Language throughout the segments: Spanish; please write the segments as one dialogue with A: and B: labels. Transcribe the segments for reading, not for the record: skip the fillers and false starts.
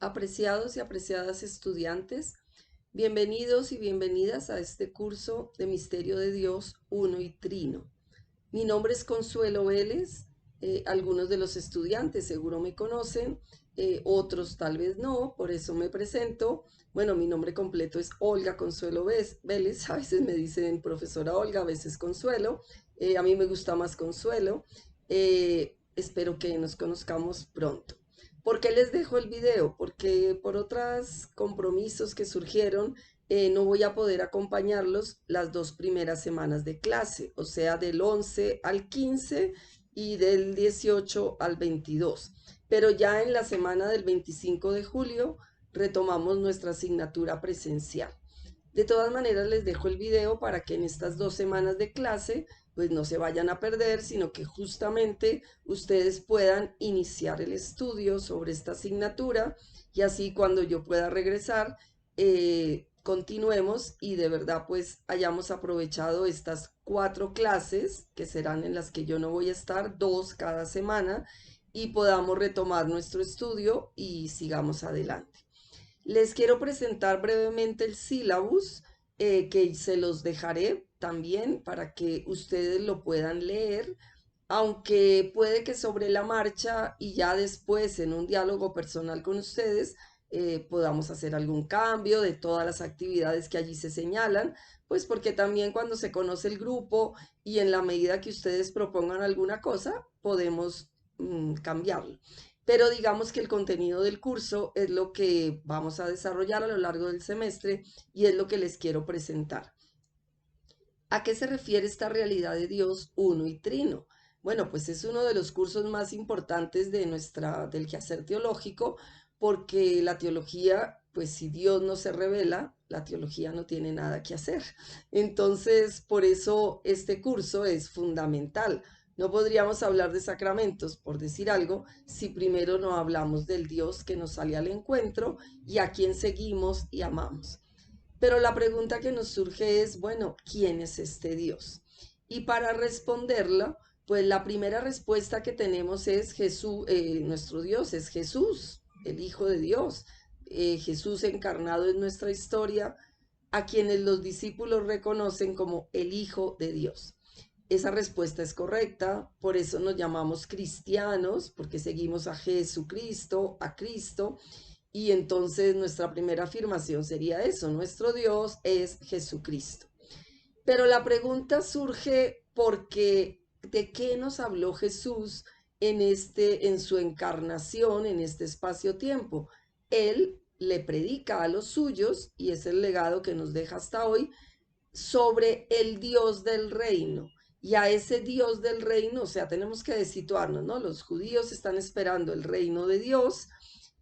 A: Apreciados y apreciadas estudiantes, bienvenidos y bienvenidas a este curso de Misterio de Dios Uno y Trino. Mi nombre es Consuelo Vélez. Algunos de los estudiantes seguro me conocen, otros tal vez no, por eso me presento. Bueno, mi nombre completo es Olga Consuelo Vélez. A veces me dicen profesora Olga, a veces Consuelo. A mí me gusta más Consuelo. Espero que nos conozcamos pronto. ¿Por qué les dejo el video? Porque por otros compromisos que surgieron, no voy a poder acompañarlos las 2 primeras semanas de clase, o sea, del 11 al 15 y del 18 al 22. Pero ya en la semana del 25 de julio retomamos nuestra asignatura presencial. De todas maneras, les dejo el video para que en estas 2 semanas de clase pues no se vayan a perder, sino que justamente ustedes puedan iniciar el estudio sobre esta asignatura y así cuando yo pueda regresar, continuemos y de verdad pues hayamos aprovechado estas 4 clases que serán en las que yo no voy a estar, 2 cada semana, y podamos retomar nuestro estudio y sigamos adelante. Les quiero presentar brevemente el sílabus, que se los dejaré también para que ustedes lo puedan leer, aunque puede que sobre la marcha y ya después en un diálogo personal con ustedes podamos hacer algún cambio de todas las actividades que allí se señalan, pues porque también cuando se conoce el grupo y en la medida que ustedes propongan alguna cosa, podemos cambiarlo. Pero digamos que el contenido del curso es lo que vamos a desarrollar a lo largo del semestre y es lo que les quiero presentar. ¿A qué se refiere esta realidad de Dios uno y trino? Bueno, pues es uno de los cursos más importantes del quehacer teológico, porque la teología, pues si Dios no se revela, la teología no tiene nada que hacer. Entonces, por eso este curso es fundamental. No podríamos hablar de sacramentos, por decir algo, si primero no hablamos del Dios que nos sale al encuentro y a quien seguimos y amamos. Pero la pregunta que nos surge es, bueno, ¿quién es este Dios? Y para responderla, pues la primera respuesta que tenemos es Jesús. Nuestro Dios es Jesús, el Hijo de Dios. Jesús encarnado en nuestra historia, a quienes los discípulos reconocen como el Hijo de Dios. Esa respuesta es correcta, por eso nos llamamos cristianos, porque seguimos a Jesucristo, a Cristo, y entonces nuestra primera afirmación sería eso: nuestro Dios es Jesucristo. Pero la pregunta surge porque ¿de qué nos habló Jesús en su encarnación, en este espacio-tiempo? Él le predica a los suyos, y es el legado que nos deja hasta hoy, sobre el Dios del reino. Y a ese Dios del reino, o sea, tenemos que situarnos, ¿no? Los judíos están esperando el reino de Dios.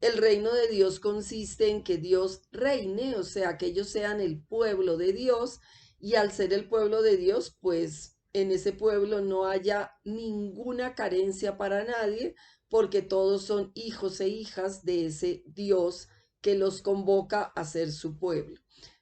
A: El reino de Dios consiste en que Dios reine, o sea, que ellos sean el pueblo de Dios, y al ser el pueblo de Dios, pues en ese pueblo no haya ninguna carencia para nadie, porque todos son hijos e hijas de ese Dios que los convoca a ser su pueblo.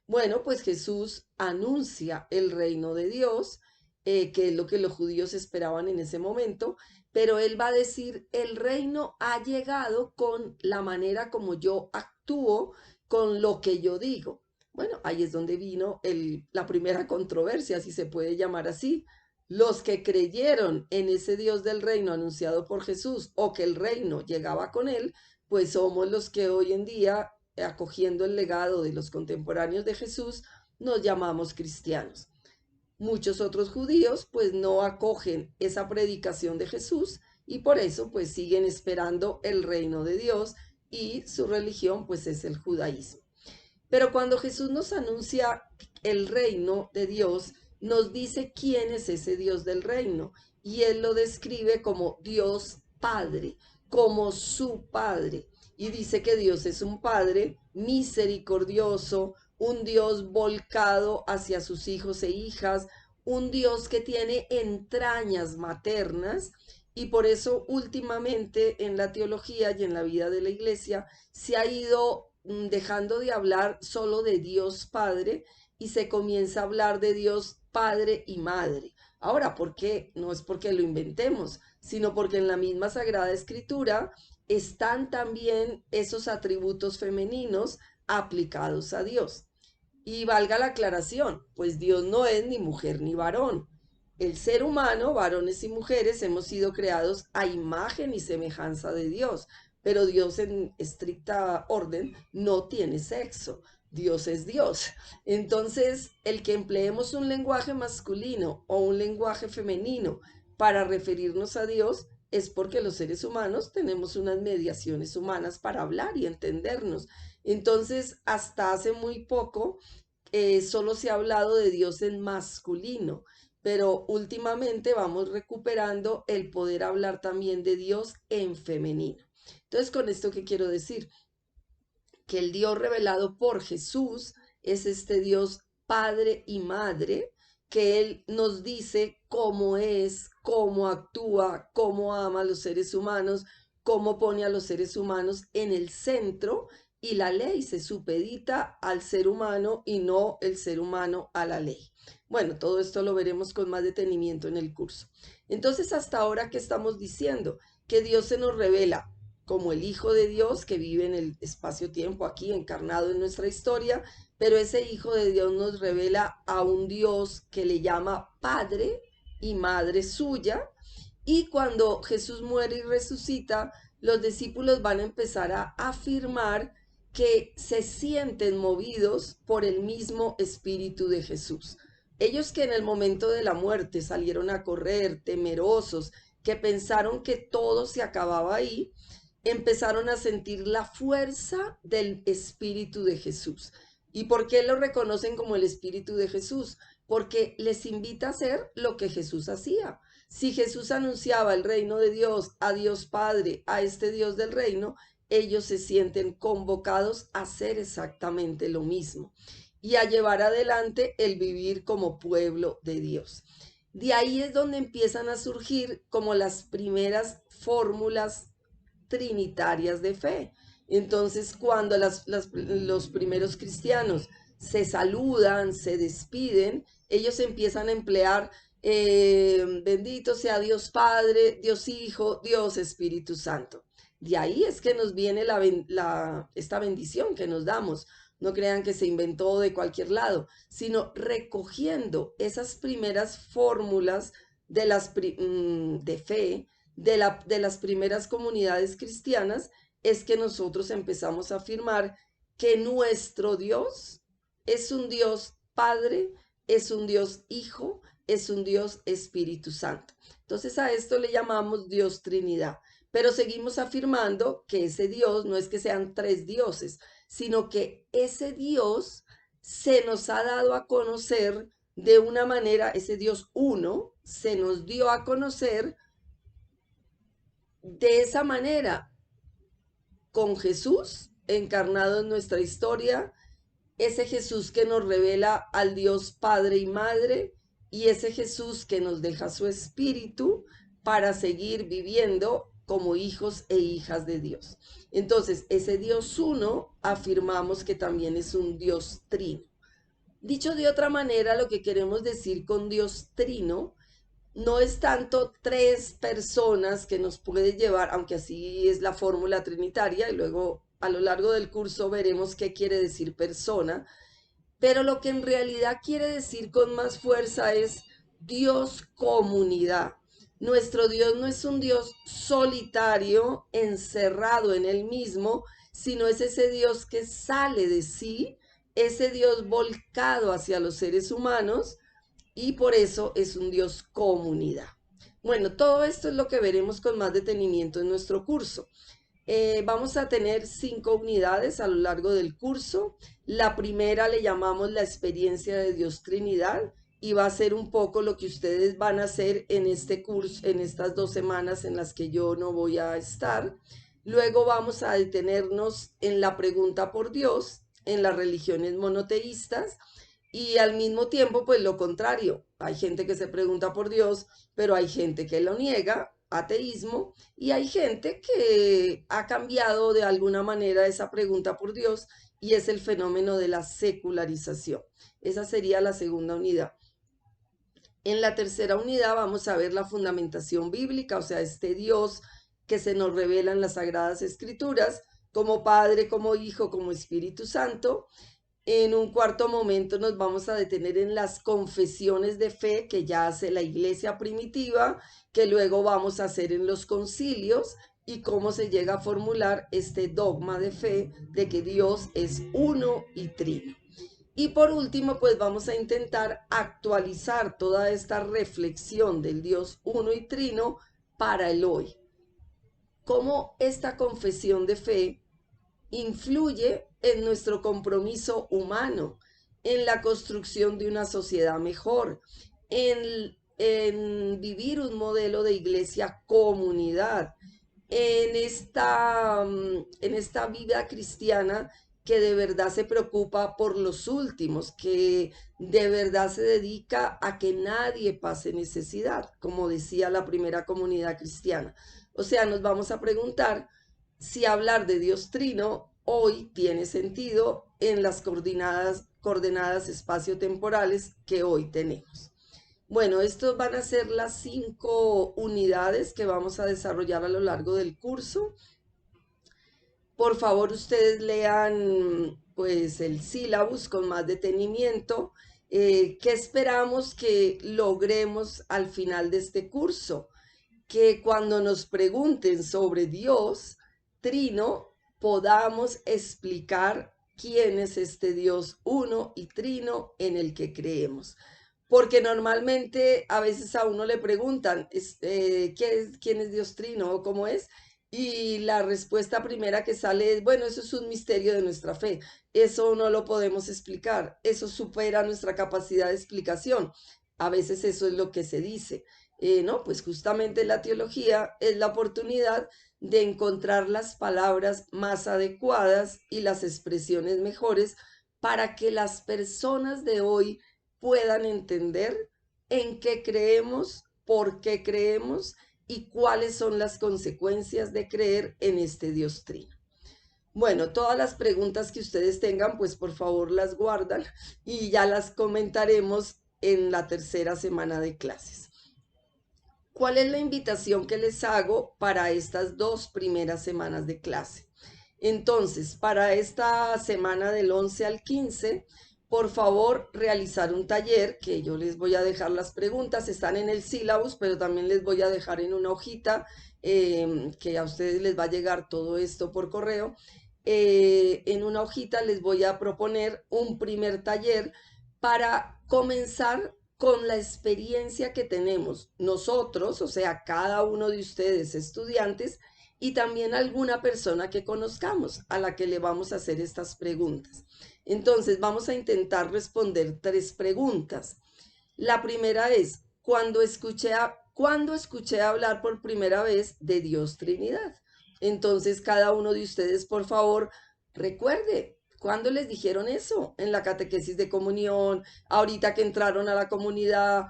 A: Bueno, pues Jesús anuncia el reino de Dios, que es lo que los judíos esperaban en ese momento, pero él va a decir, el reino ha llegado con la manera como yo actúo, con lo que yo digo. Bueno, ahí es donde vino la primera controversia, si se puede llamar así. Los que creyeron en ese Dios del reino anunciado por Jesús, o que el reino llegaba con él, pues somos los que hoy en día, acogiendo el legado de los contemporáneos de Jesús, nos llamamos cristianos. Muchos otros judíos pues no acogen esa predicación de Jesús y por eso pues siguen esperando el reino de Dios, y su religión pues es el judaísmo. Pero cuando Jesús nos anuncia el reino de Dios, nos dice quién es ese Dios del reino, y él lo describe como Dios Padre, como su Padre. Y dice que Dios es un Padre misericordioso, un Dios volcado hacia sus hijos e hijas, un Dios que tiene entrañas maternas. Y por eso últimamente en la teología y en la vida de la iglesia se ha ido dejando de hablar solo de Dios Padre y se comienza a hablar de Dios Padre y Madre. Ahora, ¿por qué? No es porque lo inventemos, sino porque en la misma Sagrada Escritura están también esos atributos femeninos aplicados a Dios. Y valga la aclaración, pues Dios no es ni mujer ni varón. El ser humano, varones y mujeres, hemos sido creados a imagen y semejanza de Dios, pero Dios en estricta orden no tiene sexo. Dios es Dios. Entonces, el que empleemos un lenguaje masculino o un lenguaje femenino para referirnos a Dios es porque los seres humanos tenemos unas mediaciones humanas para hablar y entendernos. Entonces, hasta hace muy poco, solo se ha hablado de Dios en masculino, pero últimamente vamos recuperando el poder hablar también de Dios en femenino. Entonces, ¿con esto qué quiero decir? Que el Dios revelado por Jesús es este Dios Padre y Madre, que Él nos dice cómo es, cómo actúa, cómo ama a los seres humanos, cómo pone a los seres humanos en el centro, y la ley se supedita al ser humano y no el ser humano a la ley. Bueno, todo esto lo veremos con más detenimiento en el curso. Entonces, hasta ahora, ¿qué estamos diciendo? Que Dios se nos revela como el Hijo de Dios que vive en el espacio-tiempo aquí encarnado en nuestra historia, pero ese Hijo de Dios nos revela a un Dios que le llama Padre y Madre suya, y cuando Jesús muere y resucita, los discípulos van a empezar a afirmar que se sienten movidos por el mismo Espíritu de Jesús. Ellos que en el momento de la muerte salieron a correr temerosos, que pensaron que todo se acababa ahí, empezaron a sentir la fuerza del Espíritu de Jesús. ¿Y por qué lo reconocen como el Espíritu de Jesús? Porque les invita a hacer lo que Jesús hacía. Si Jesús anunciaba el reino de Dios a Dios Padre, a este Dios del reino, ellos se sienten convocados a hacer exactamente lo mismo y a llevar adelante el vivir como pueblo de Dios. De ahí es donde empiezan a surgir como las primeras fórmulas trinitarias de fe. Entonces, cuando los primeros cristianos se saludan, se despiden, ellos empiezan a emplear bendito sea Dios Padre, Dios Hijo, Dios Espíritu Santo. De ahí es que nos viene esta bendición que nos damos. No crean que se inventó de cualquier lado, sino recogiendo esas primeras fórmulas de fe de las primeras comunidades cristianas, es que nosotros empezamos a afirmar que nuestro Dios es un Dios Padre, es un Dios Hijo, es un Dios Espíritu Santo. Entonces a esto le llamamos Dios Trinidad. Pero seguimos afirmando que ese Dios no es que sean tres dioses, sino que ese Dios se nos ha dado a conocer de una manera, ese Dios uno se nos dio a conocer de esa manera, con Jesús encarnado en nuestra historia, ese Jesús que nos revela al Dios Padre y Madre, y ese Jesús que nos deja su espíritu para seguir viviendo como hijos e hijas de Dios. Entonces, ese Dios uno afirmamos que también es un Dios trino. Dicho de otra manera, lo que queremos decir con Dios trino no es tanto tres personas que nos puede llevar, aunque así es la fórmula trinitaria, y luego a lo largo del curso veremos qué quiere decir persona, pero lo que en realidad quiere decir con más fuerza es Dios comunidad. Nuestro Dios no es un Dios solitario, encerrado en él mismo, sino es ese Dios que sale de sí, ese Dios volcado hacia los seres humanos, y por eso es un Dios comunidad. Bueno, todo esto es lo que veremos con más detenimiento en nuestro curso. Vamos a tener 5 unidades a lo largo del curso. La primera le llamamos la experiencia de Dios Trinidad y va a ser un poco lo que ustedes van a hacer en este curso, en estas 2 semanas en las que yo no voy a estar. Luego vamos a detenernos en la pregunta por Dios, en las religiones monoteístas, y al mismo tiempo, pues lo contrario. Hay gente que se pregunta por Dios, pero hay gente que lo niega, ateísmo, y hay gente que ha cambiado de alguna manera esa pregunta por Dios, y es el fenómeno de la secularización. Esa sería la segunda unidad. En la tercera unidad vamos a ver la fundamentación bíblica, o sea, este Dios que se nos revela en las Sagradas Escrituras, como Padre, como Hijo, como Espíritu Santo. En un cuarto momento nos vamos a detener en las confesiones de fe que ya hace la iglesia primitiva, que luego vamos a hacer en los concilios y cómo se llega a formular este dogma de fe de que Dios es uno y trino. Y por último, pues vamos a intentar actualizar toda esta reflexión del Dios uno y trino para el hoy. Cómo esta confesión de fe influye en nuestro compromiso humano, en la construcción de una sociedad mejor, en vivir un modelo de iglesia comunidad, en esta vida cristiana que de verdad se preocupa por los últimos, que de verdad se dedica a que nadie pase necesidad, como decía la primera comunidad cristiana. O sea, nos vamos a preguntar si hablar de Dios Trino hoy tiene sentido en las coordenadas espaciotemporales que hoy tenemos. Bueno, estos van a ser las 5 unidades que vamos a desarrollar a lo largo del curso. Por favor, ustedes lean pues el sílabus con más detenimiento. ¿Qué esperamos que logremos al final de este curso? Que cuando nos pregunten sobre Dios Trino, podamos explicar quién es este Dios uno y trino en el que creemos. Porque normalmente a veces a uno le preguntan, ¿quién es Dios Trino o cómo es? Y la respuesta primera que sale es, bueno, eso es un misterio de nuestra fe, eso no lo podemos explicar, eso supera nuestra capacidad de explicación. A veces eso es lo que se dice. No, pues justamente la teología es la oportunidad de encontrar las palabras más adecuadas y las expresiones mejores para que las personas de hoy puedan entender en qué creemos, por qué creemos y cuáles son las consecuencias de creer en este Dios Trino. Bueno, todas las preguntas que ustedes tengan, pues por favor las guardan y ya las comentaremos en la tercera semana de clases. ¿Cuál es la invitación que les hago para estas 2 primeras semanas de clase? Entonces, para esta semana del 11 al 15, por favor, realizar un taller que yo les voy a dejar las preguntas, están en el sílabus, pero también les voy a dejar en una hojita que a ustedes les va a llegar todo esto por correo. En una hojita les voy a proponer un primer taller para comenzar con la experiencia que tenemos nosotros, o sea, cada uno de ustedes estudiantes, y también alguna persona que conozcamos a la que le vamos a hacer estas preguntas. Entonces, vamos a intentar responder 3 preguntas. La primera es, ¿cuándo escuché hablar por primera vez de Dios Trinidad? Entonces, cada uno de ustedes, por favor, recuerde, ¿cuándo les dijeron eso? En la catequesis de comunión, ahorita que entraron a la comunidad,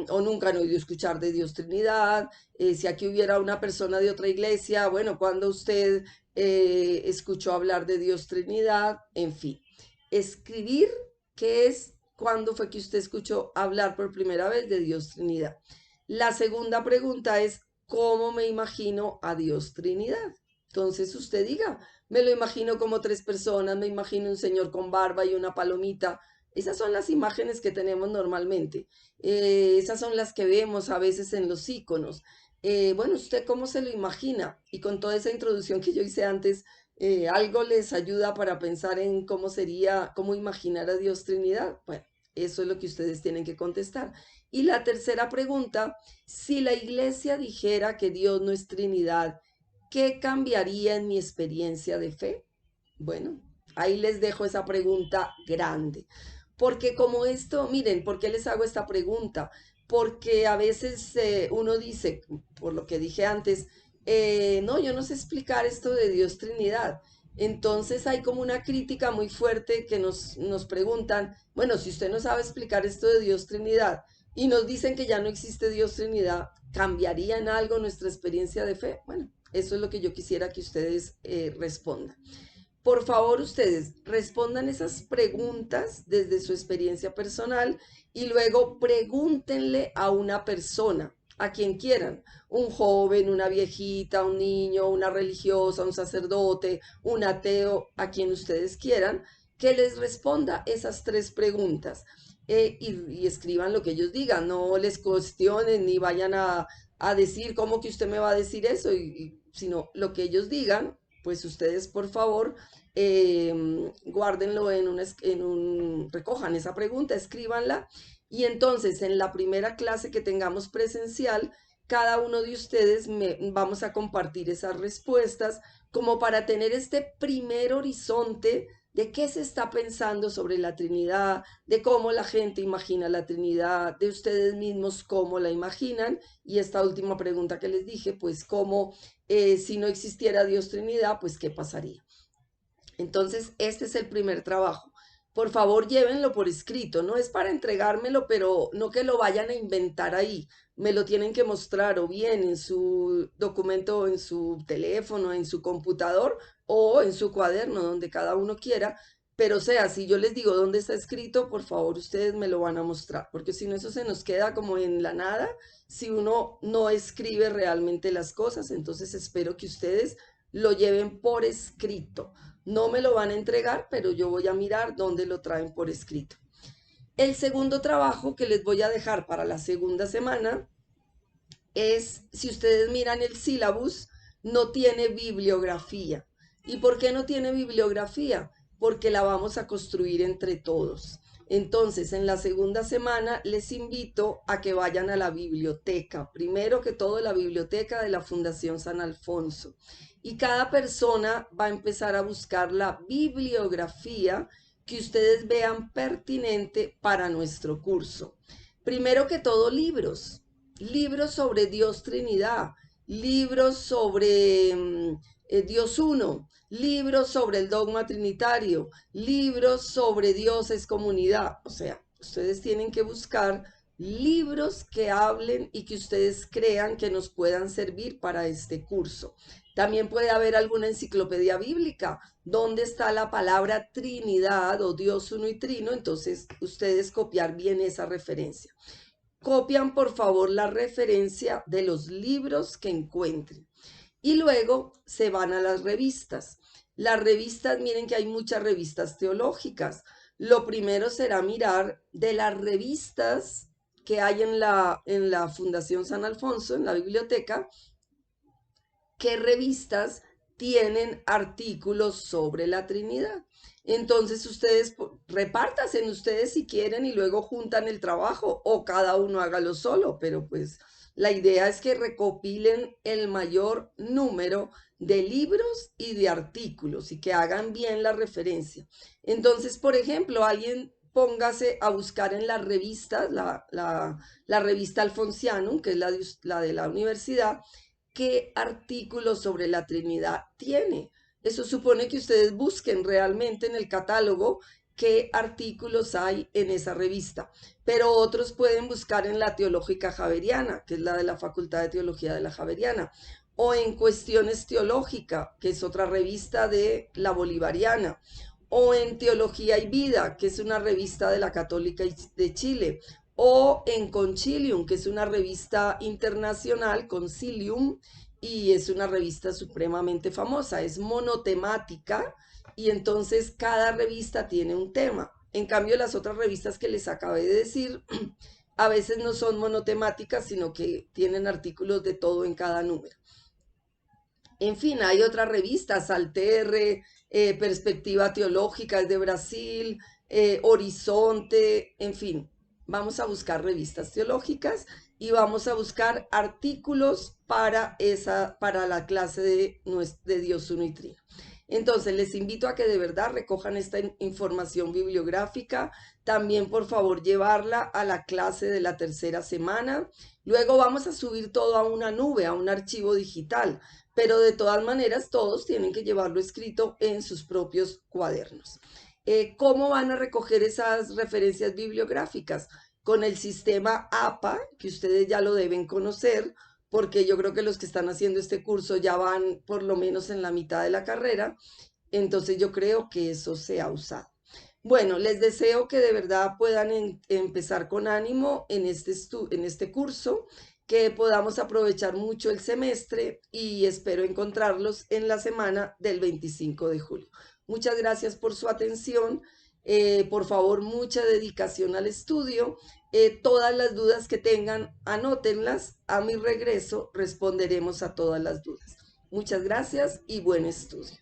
A: o nunca han oído escuchar de Dios Trinidad. Si aquí hubiera una persona de otra iglesia, bueno, ¿cuándo usted escuchó hablar de Dios Trinidad? En fin, escribir qué es, cuándo fue que usted escuchó hablar por primera vez de Dios Trinidad. La segunda pregunta es, ¿cómo me imagino a Dios Trinidad? Entonces usted diga, me lo imagino como 3 personas, me imagino un señor con barba y una palomita. Esas son las imágenes que tenemos normalmente. Esas son las que vemos a veces en los iconos. Bueno, ¿usted cómo se lo imagina? Y con toda esa introducción que yo hice antes, ¿algo les ayuda para pensar en cómo sería, cómo imaginar a Dios Trinidad? Bueno, eso es lo que ustedes tienen que contestar. Y la tercera pregunta, si la iglesia dijera que Dios no es Trinidad, ¿qué cambiaría en mi experiencia de fe? Bueno, ahí les dejo esa pregunta grande. Porque como esto, miren, ¿por qué les hago esta pregunta? Porque a veces uno dice, por lo que dije antes, no, yo no sé explicar esto de Dios Trinidad. Entonces hay como una crítica muy fuerte que nos preguntan, bueno, si usted no sabe explicar esto de Dios Trinidad y nos dicen que ya no existe Dios Trinidad, ¿cambiaría en algo nuestra experiencia de fe? Bueno, eso es lo que yo quisiera que ustedes respondan. Por favor, ustedes respondan esas preguntas desde su experiencia personal y luego pregúntenle a una persona, a quien quieran, un joven, una viejita, un niño, una religiosa, un sacerdote, un ateo, a quien ustedes quieran, que les responda esas tres preguntas. Y escriban lo que ellos digan, no les cuestionen ni vayan a decir cómo que usted me va a decir eso, sino lo que ellos digan, pues ustedes por favor guárdenlo recojan esa pregunta, escríbanla y entonces en la primera clase que tengamos presencial, cada uno de ustedes vamos a compartir esas respuestas como para tener este primer horizonte de qué se está pensando sobre la Trinidad, de cómo la gente imagina la Trinidad, de ustedes mismos cómo la imaginan. Y esta última pregunta que les dije, pues cómo, si no existiera Dios Trinidad, pues qué pasaría. Entonces, este es el primer trabajo. Por favor, llévenlo por escrito. No es para entregármelo, pero no que lo vayan a inventar ahí. Me lo tienen que mostrar o bien en su documento, en su teléfono, en su computador o en su cuaderno, donde cada uno quiera. Pero o sea, si yo les digo dónde está escrito, por favor, ustedes me lo van a mostrar, porque si no, eso se nos queda como en la nada si uno no escribe realmente las cosas. Entonces, espero que ustedes lo lleven por escrito. No me lo van a entregar, pero yo voy a mirar dónde lo traen por escrito. El segundo trabajo que les voy a dejar para la segunda semana es, si ustedes miran el sílabus, no tiene bibliografía. ¿Y por qué no tiene bibliografía? Porque la vamos a construir entre todos. Entonces, en la segunda semana les invito a que vayan a la biblioteca. Primero que todo, la biblioteca de la Fundación San Alfonso. Y cada persona va a empezar a buscar la bibliografía que ustedes vean pertinente para nuestro curso. Primero que todo, libros sobre Dios Trinidad, libros sobre Dios Uno, libros sobre el dogma trinitario, libros sobre Dios es comunidad. O sea, ustedes tienen que buscar libros que hablen y que ustedes crean que nos puedan servir para este curso. También puede haber alguna enciclopedia bíblica donde está la palabra Trinidad o Dios uno y trino, entonces ustedes copiar bien esa referencia. Copian por favor la referencia de los libros que encuentren y luego se van a las revistas. Las revistas, miren que hay muchas revistas teológicas. Lo primero será mirar de las revistas que hay en la Fundación San Alfonso, en la biblioteca, qué revistas tienen artículos sobre la Trinidad. Entonces ustedes repártanse en ustedes si quieren y luego juntan el trabajo o cada uno hágalo solo, pero pues la idea es que recopilen el mayor número de libros y de artículos y que hagan bien la referencia. Entonces, por ejemplo, alguien póngase a buscar en las revistas, la revista Alfonsianum, que es la de la universidad, qué artículos sobre la Trinidad tiene. Eso supone que ustedes busquen realmente en el catálogo qué artículos hay en esa revista. Pero otros pueden buscar en la Teológica Javeriana, que es la de la Facultad de Teología de la Javeriana, o en Cuestiones Teológica, que es otra revista de la Bolivariana, o en Teología y Vida, que es una revista de la Católica de Chile, o en Concilium, que es una revista internacional, Concilium, y es una revista supremamente famosa, es monotemática y entonces cada revista tiene un tema. En cambio, las otras revistas que les acabé de decir, a veces no son monotemáticas, sino que tienen artículos de todo en cada número. En fin, hay otras revistas, Alterre, Perspectiva Teológica es de Brasil, Horizonte, en fin, vamos a buscar revistas teológicas y vamos a buscar artículos para la clase de Dios Uno y Trino. Entonces, les invito a que de verdad recojan esta información bibliográfica. También, por favor, llevarla a la clase de la tercera semana. Luego vamos a subir todo a una nube, a un archivo digital, pero de todas maneras todos tienen que llevarlo escrito en sus propios cuadernos. ¿Cómo van a recoger esas referencias bibliográficas? Con el sistema APA, que ustedes ya lo deben conocer, porque yo creo que los que están haciendo este curso ya van por lo menos en la mitad de la carrera, entonces yo creo que eso se ha usado. Bueno, les deseo que de verdad puedan empezar con ánimo en este curso, que podamos aprovechar mucho el semestre y espero encontrarlos en la semana del 25 de julio. Muchas gracias por su atención. Por favor, mucha dedicación al estudio. Todas las dudas que tengan, anótenlas. A mi regreso responderemos a todas las dudas. Muchas gracias y buen estudio.